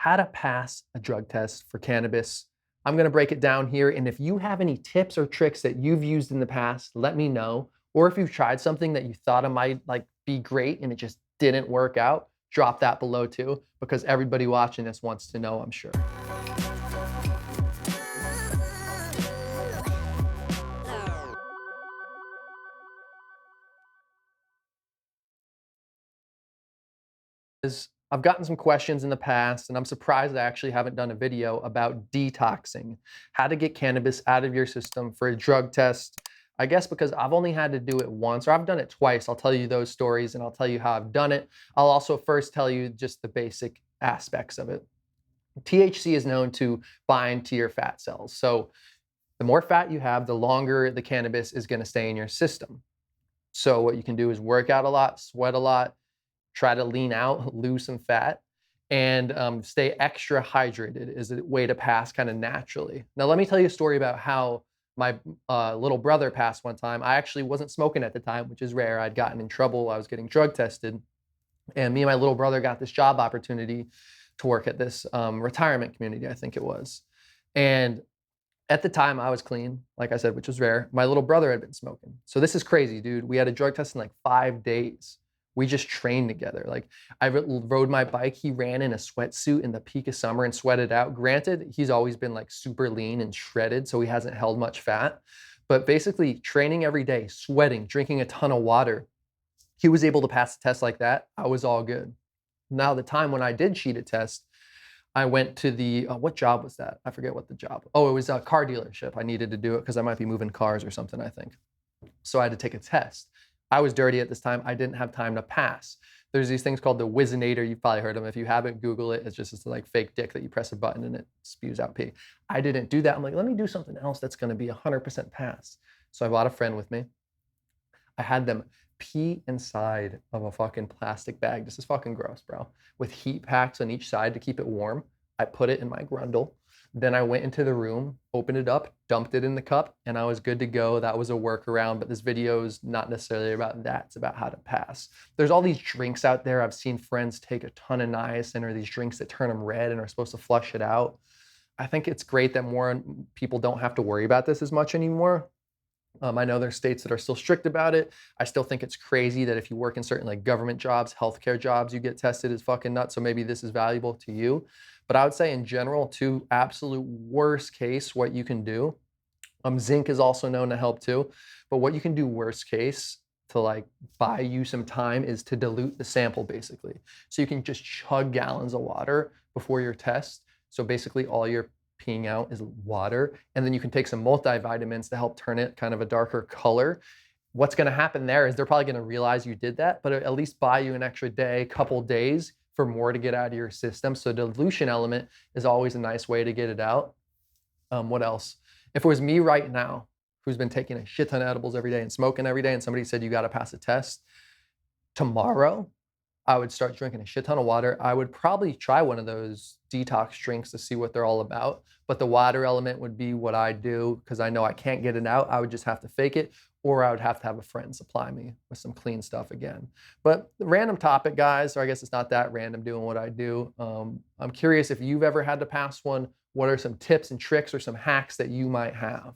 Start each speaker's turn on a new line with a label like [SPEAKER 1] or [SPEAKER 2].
[SPEAKER 1] how to pass a drug test for cannabis. I'm gonna break it down here, and if you have any tips or tricks that you've used in the past, let me know. Or if you've tried something that you thought it might be great and it just didn't work out, drop that below too, because everybody watching this wants to know, I'm sure. I've gotten some questions in the past, and I'm surprised I actually haven't done a video about detoxing, how to get cannabis out of your system for a drug test. I guess because I've only had to do it once, or I've done it twice. I'll tell you those stories and I'll tell you how I've done it. I'll also first tell you just the basic aspects of it. THC is known to bind to your fat cells. So the more fat you have, the longer the cannabis is going to stay in your system. So what you can do is work out a lot, sweat a lot, try to lean out, lose some fat, and stay extra hydrated is a way to pass kind of naturally. Now, let me tell you a story about how my little brother passed one time. I actually wasn't smoking at the time, which is rare. I'd gotten in trouble. I was getting drug tested. And me and my little brother got this job opportunity to work at this retirement community, I think it was. And at the time, I was clean, like I said, which was rare. My little brother had been smoking. So this is crazy, dude. We had a drug test in like 5 days. We just trained together. Like I rode my bike. He ran in a sweatsuit in the peak of summer and sweated out. Granted, he's always been like super lean and shredded, so he hasn't held much fat. But basically training every day, sweating, drinking a ton of water. He was able to pass the test like that. I was all good. Now the time when I did cheat a test, I went to the, what job was that? I forget what the job. Oh, it was a car dealership. I needed to do it because I might be moving cars or something, I think. So I had to take a test. I was dirty at this time. I didn't have time to pass. There's these things called the Whizzinator. You've probably heard of them. If you haven't, Google it. It's just this like fake dick that you press a button and it spews out pee. I didn't do that. I'm like, let me do something else that's going to be 100% pass. So I brought a friend with me. I had them pee inside of a fucking plastic bag. This is fucking gross, bro. With heat packs on each side to keep it warm. I put it in my grundle. Then I went into the room, opened it up, dumped it in the cup, and I was good to go. That was a workaround, but this video is not necessarily about that. It's about how to pass. There's all these drinks out there. I've seen friends take a ton of niacin or these drinks that turn them red and are supposed to flush it out. I think it's great that more people don't have to worry about this as much anymore. I know there's states that are still strict about it. I still think it's crazy that if you work in certain like government jobs, healthcare jobs, you get tested is fucking nuts. So maybe this is valuable to you. But I would say in general, to absolute worst case, what you can do, zinc is also known to help too. But what you can do worst case to like buy you some time is to dilute the sample basically. So you can just chug gallons of water before your test. So basically all you're peeing out is water. And then you can take some multivitamins to help turn it kind of a darker color. What's going to happen there is they're probably going to realize you did that, but at least buy you an extra day, couple days for more to get out of your system. So dilution element is always a nice way to get it out. What else? If it was me right now, who's been taking a shit ton of edibles every day and smoking every day, and somebody said you got to pass a test, tomorrow I would start drinking a shit ton of water. I would probably try one of those detox drinks to see what they're all about. But the water element would be what I do because I know I can't get it out. I would just have to fake it, or I would have to have a friend supply me with some clean stuff again. But the random topic, guys, or I guess it's not that random doing what I do. I'm curious if you've ever had to pass one. What are some tips and tricks or some hacks that you might have?